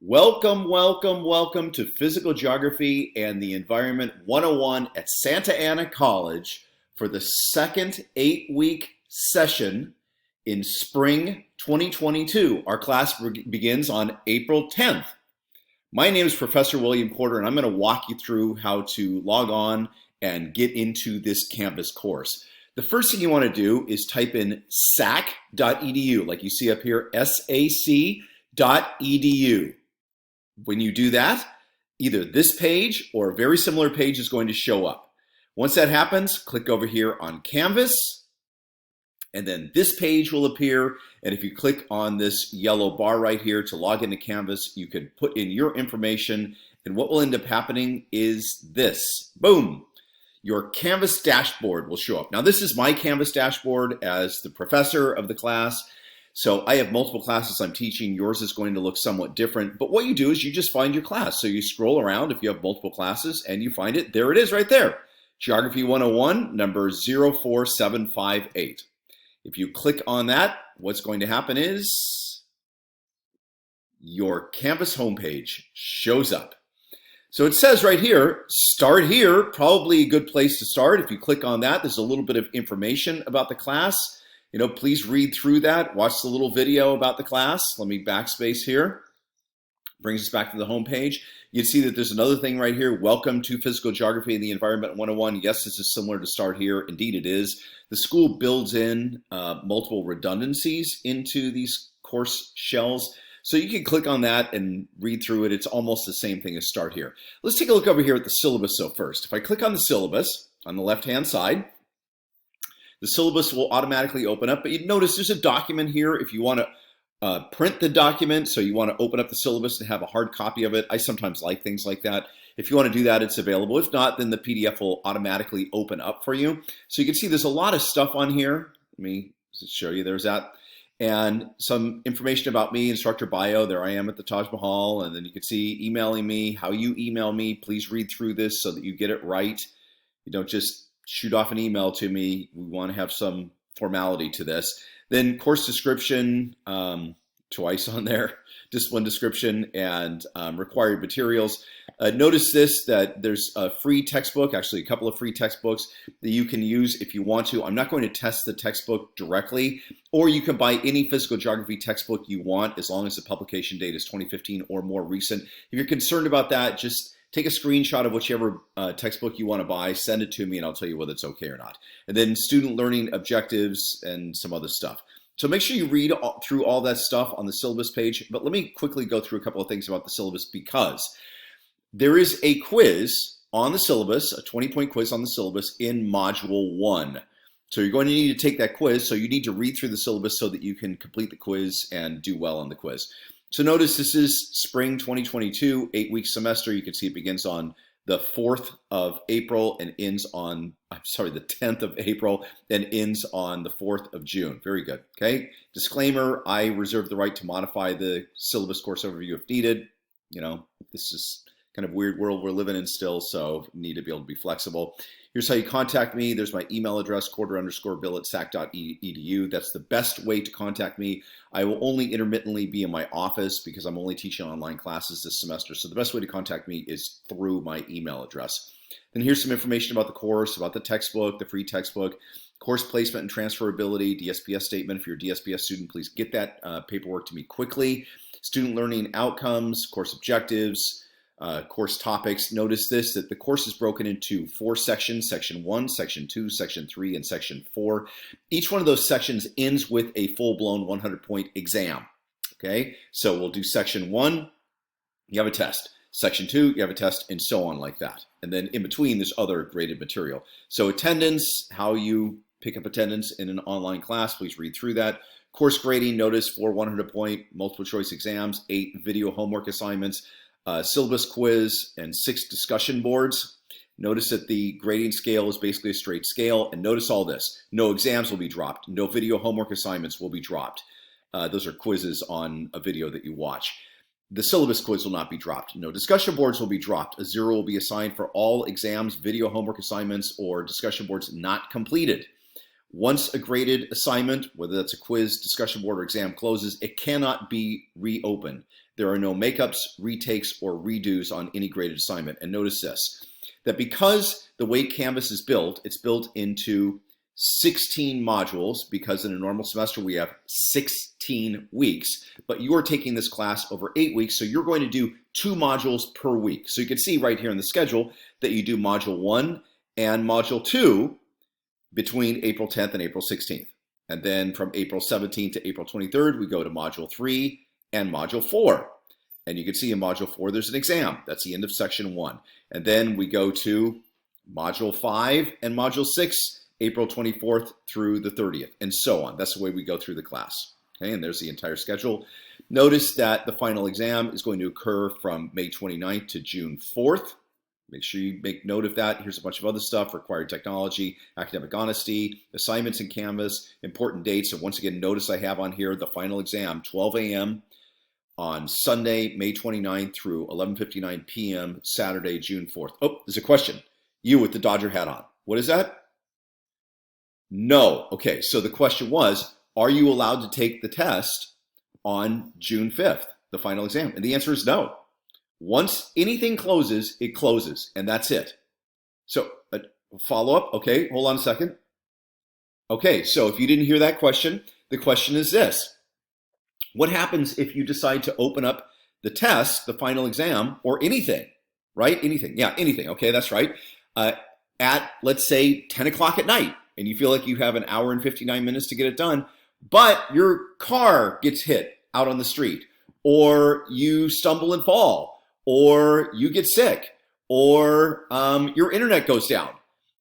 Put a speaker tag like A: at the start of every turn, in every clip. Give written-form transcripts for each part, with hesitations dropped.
A: Welcome, welcome, welcome to Physical Geography and the Environment 101 at Santa Ana College for the second 8-week session in spring 2022. Our class begins on April 10th. My name is Professor William Porter, and I'm going to walk you through how to log on and get into this Canvas course. The first thing you want to do is type in sac.edu, like you see up here, sac.edu. When you do that, either this page or a very similar page is going to show up. Once that happens, click over here on Canvas, and then this page will appear. And if you click on this yellow bar right here to log into Canvas, you can put in your information, and what will end up happening is this. Boom! Your Canvas dashboard will show up. Now, this is my Canvas dashboard as the professor of the class. So I have multiple classes I'm teaching. Yours is going to look somewhat different. But what you do is you just find your class. So you scroll around if you have multiple classes and you find it. There it is right there. Geography 101, number 04758. If you click on that, what's going to happen is your Canvas homepage shows up. So it says right here, start here, probably a good place to start. If you click on that, there's a little bit of information about the class. Please read through that. Watch the little video about the class. Let me backspace here. Brings us back to the home page. You see that there's another thing right here. Welcome to Physical Geography and the Environment 101. Yes, this is similar to Start Here. Indeed, it is. The school builds in multiple redundancies into these course shells. So you can click on that and read through it. It's almost the same thing as Start Here. Let's take a look over here at the syllabus first. If I click on the syllabus on the left-hand side, the syllabus will automatically open up, but you notice there's a document here if you want to print the document, so you want to open up the syllabus and have a hard copy of it. I sometimes like things like that. If you want to do that, it's available. If not, then the PDF will automatically open up for you. So you can see there's a lot of stuff on here. Let me show you. There's that. And some information about me, instructor bio. There I am at the Taj Mahal. And then you can see emailing me, how you email me. Please read through this so that you get it right. You don't just shoot off an email to me. We want to have some formality to this. Then course description, twice on there, discipline description, and required materials. Notice this, that there's a free textbook, actually a couple of free textbooks that you can use if you want to. I'm not going to test the textbook directly, or you can buy any physical geography textbook you want as long as the publication date is 2015 or more recent. If you're concerned about that, just take a screenshot of whichever textbook you want to buy, send it to me, and I'll tell you whether it's okay or not. And then student learning objectives and some other stuff. So make sure you read through all that stuff on the syllabus page. But let me quickly go through a couple of things about the syllabus, because there is a quiz on the syllabus, a 20-point quiz on the syllabus in Module 1. So you're going to need to take that quiz. So you need to read through the syllabus so that you can complete the quiz and do well on the quiz. So notice this is spring 2022, 8-week semester. You can see it begins on the 4th of April and ends on, the 10th of April and ends on the 4th of June. Very good. Okay. Disclaimer, I reserve the right to modify the syllabus course overview if needed. This is kind of weird world we're living in still, so need to be able to be flexible. Here's how you contact me. There's my email address, quarter_bill@sac.edu. That's the best way to contact me. I will only intermittently be in my office because I'm only teaching online classes this semester. So the best way to contact me is through my email address. Then here's some information about the course, about the textbook, the free textbook, course placement and transferability, DSPS statement. If you're a DSPS student, please get that paperwork to me quickly. Student learning outcomes, course objectives, course topics. Notice this, that the course is broken into 4 sections: section 1, section 2, section 3, and section 4. Each one of those sections ends with a full-blown 100-point exam. Okay, so we'll do section 1, you have a test. Section 2, you have a test, and so on like that. And then in between, there's other graded material. So attendance, how you pick up attendance in an online class, please read through that. Course grading, notice 4 100-point multiple choice exams, 8 video homework assignments, syllabus quiz, and 6 discussion boards. Notice that the grading scale is basically a straight scale. And notice all this. No exams will be dropped. No video homework assignments will be dropped. Those are quizzes on a video that you watch. The syllabus quiz will not be dropped. No discussion boards will be dropped. A 0 will be assigned for all exams, video homework assignments, or discussion boards not completed. Once a graded assignment, whether that's a quiz, discussion board, or exam closes, it cannot be reopened. There are no makeups, retakes, or redos on any graded assignment. And notice this, that because the way Canvas is built, it's built into 16 modules, because in a normal semester we have 16 weeks, but you are taking this class over 8 weeks, so you're going to do 2 modules per week. So you can see right here in the schedule that you do module 1 and module 2 between April 10th and April 16th. And then from April 17th to April 23rd, we go to module 3 and module 4. And you can see in module 4, there's an exam. That's the end of section 1. And then we go to module 5 and module 6, April 24th through the 30th, and so on. That's the way we go through the class. Okay, and there's the entire schedule. Notice that the final exam is going to occur from May 29th to June 4th. Make sure you make note of that. Here's a bunch of other stuff: required technology, academic honesty, assignments in Canvas, important dates. And once again, notice I have on here the final exam, 12 a.m. on Sunday, May 29th through 11:59 p.m. Saturday, June 4th. Oh, there's a question. You with the Dodger hat on. What is that? No. Okay, so the question was, are you allowed to take the test on June 5th, the final exam? And the answer is no. Once anything closes, it closes, and that's it. So follow up. Okay, hold on a second. Okay, so if you didn't hear that question, the question is this. What happens if you decide to open up the test, the final exam, or anything, right? Anything. Yeah, anything. Okay, that's right. At, let's say, 10 o'clock at night, and you feel like you have an hour and 59 minutes to get it done, but your car gets hit out on the street, or you stumble and fall, or you get sick, or your internet goes down,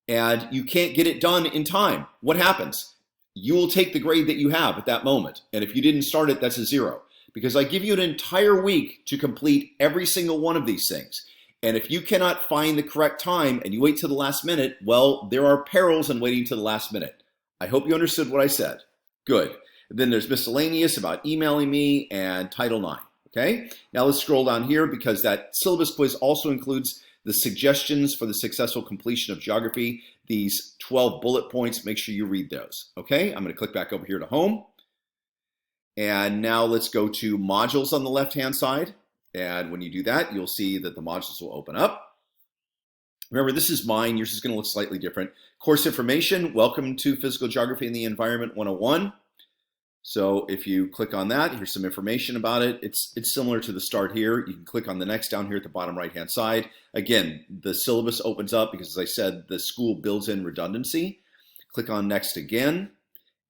A: and you can't get it done in time. What happens? You will take the grade that you have at that moment. And if you didn't start it, that's a 0. Because I give you an entire week to complete every single one of these things. And if you cannot find the correct time and you wait till the last minute, well, there are perils in waiting till the last minute. I hope you understood what I said. Good. And then there's miscellaneous about emailing me and Title IX. Okay, now let's scroll down here, because that syllabus quiz also includes the suggestions for the successful completion of geography. These 12 bullet points, make sure you read those. Okay, I'm going to click back over here to home. And now let's go to modules on the left-hand side. And when you do that, you'll see that the modules will open up. Remember, this is mine. Yours is going to look slightly different. Course information, welcome to Physical Geography and the Environment 101. So if you click on that, here's some information about it. It's similar to the start here. You can click on the next down here at the bottom right-hand side. Again, the syllabus opens up because, as I said, the school builds in redundancy. Click on next again,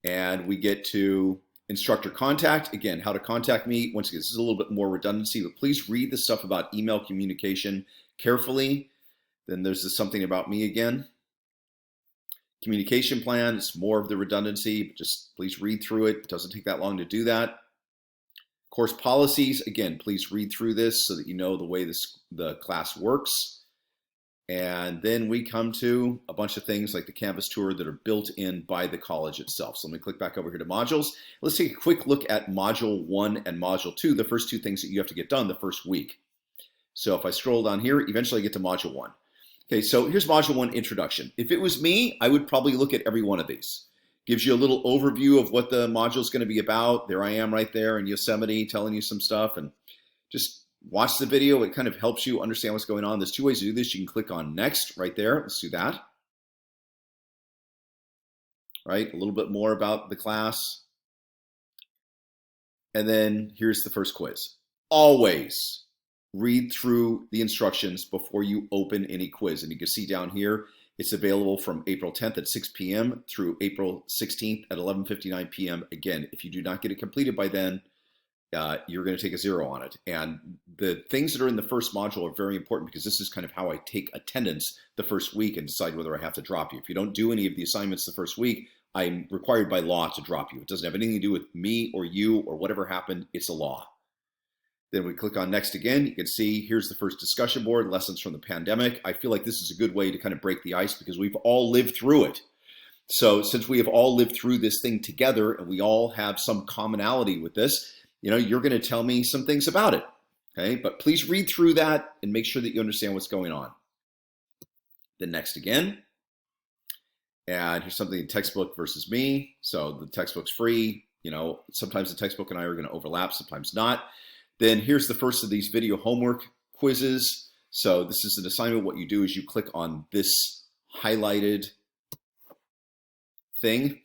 A: and we get to instructor contact. Again, how to contact me. Once again, this is a little bit more redundancy, but please read the stuff about email communication carefully. Then there's this something about me again. Communication plan, it's more of the redundancy, but just please read through it. It doesn't take that long to do that. Course policies, again, please read through this so that you know the way the class works. And then we come to a bunch of things like the Canvas tour that are built in by the college itself. So let me click back over here to modules. Let's take a quick look at module 1 and module 2, the first 2 things that you have to get done the first week. So if I scroll down here, eventually I get to module 1. Okay, so here's module 1, introduction. If it was me, I would probably look at every one of these. Gives you a little overview of what the module is going to be about. There I am right there in Yosemite telling you some stuff, and just watch the video. It kind of helps you understand what's going on. There's 2 ways to do this. You can click on next right there. Let's do that. Right, a little bit more about the class. And then here's the first quiz. Always read through the instructions before you open any quiz. And you can see down here, it's available from April 10th at 6 p.m. through April 16th at 11:59 p.m. Again, if you do not get it completed by then, you're going to take a 0 on it. And the things that are in the first module are very important, because this is kind of how I take attendance the first week and decide whether I have to drop you. If you don't do any of the assignments the first week, I'm required by law to drop you. It doesn't have anything to do with me or you or whatever happened. It's a law. Then we click on next again. You can see here's the first discussion board, lessons from the pandemic. I feel like this is a good way to kind of break the ice, because we've all lived through it. So since we have all lived through this thing together and we all have some commonality with this, you know, you're going to tell me some things about it. Okay, but please read through that and make sure that you understand what's going on. Then next again. And here's something in textbook versus me. So the textbook's free. You know, sometimes the textbook and I are going to overlap, sometimes not. Then here's the first of these video homework quizzes. So this is an assignment. What you do is you click on this highlighted thing,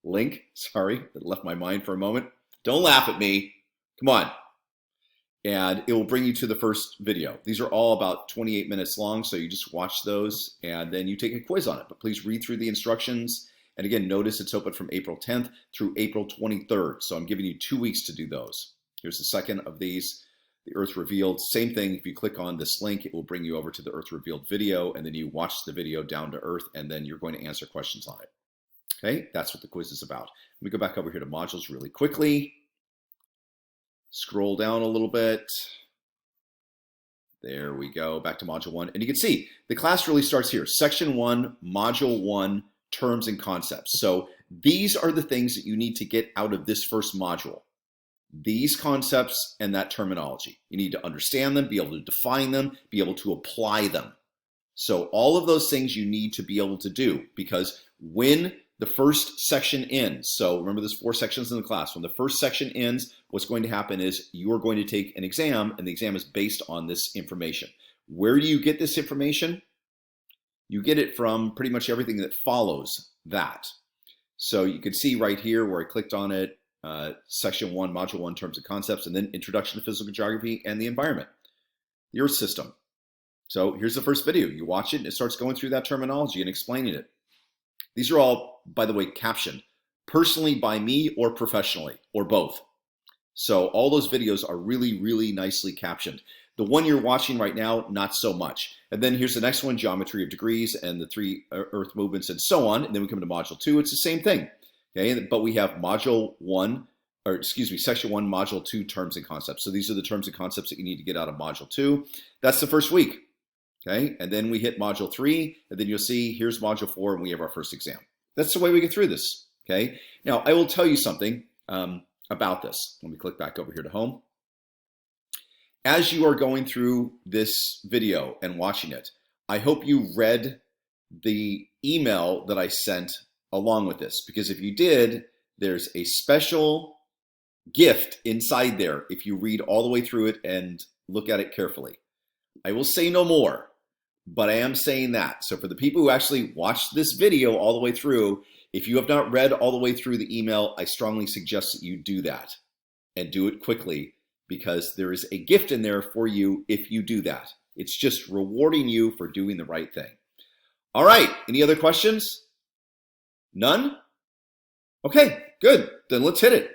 A: link, sorry, it left my mind for a moment. Don't laugh at me, come on. And it will bring you to the first video. These are all about 28 minutes long, so you just watch those and then you take a quiz on it. But please read through the instructions. And again, notice it's open from April 10th through April 23rd. So I'm giving you 2 weeks to do those. Here's the second of these, the Earth Revealed. Same thing, if you click on this link, it will bring you over to the Earth Revealed video, and then you watch the video down to Earth, and then you're going to answer questions on it. Okay, that's what the quiz is about. Let me go back over here to modules really quickly. Scroll down a little bit. There we go, back to module 1. And you can see the class really starts here. Section 1, module 1, terms and concepts. So these are the things that you need to get out of this first module. These concepts and that terminology. You need to understand them, be able to define them, be able to apply them. So all of those things you need to be able to do, because when the first section ends, so remember there's 4 sections in the class. When the first section ends, what's going to happen is you're going to take an exam, and the exam is based on this information. Where do you get this information? You get it from pretty much everything that follows that. So you can see right here where I clicked on it, section 1, module 1, terms and concepts, and then introduction to physical geography and the environment, the Earth system. So here's the first video. You watch it and it starts going through that terminology and explaining it. These are all, by the way, captioned personally by me or professionally or both. So all those videos are really, really nicely captioned. The one you're watching right now, not so much. And then here's the next one, geometry of degrees and the 3 Earth movements and so on. And then we come to module 2, it's the same thing. Okay, but we have module 1, or excuse me, section 1, module 2, terms and concepts. So these are the terms and concepts that you need to get out of module 2. That's the first week. Okay, and then we hit module 3, and then you'll see here's module 4, and we have our first exam. That's the way we get through this. Okay, now I will tell you something about this. Let me click back over here to home. As you are going through this video and watching it, I hope you read the email that I sent along with this, because if you did, there's a special gift inside there if you read all the way through it and look at it carefully. I will say no more, but I am saying that. So for the people who actually watched this video all the way through, if you have not read all the way through the email, I strongly suggest that you do that and do it quickly, because there is a gift in there for you if you do that. It's just rewarding you for doing the right thing. All right, any other questions? None? Okay, good. Then let's hit it.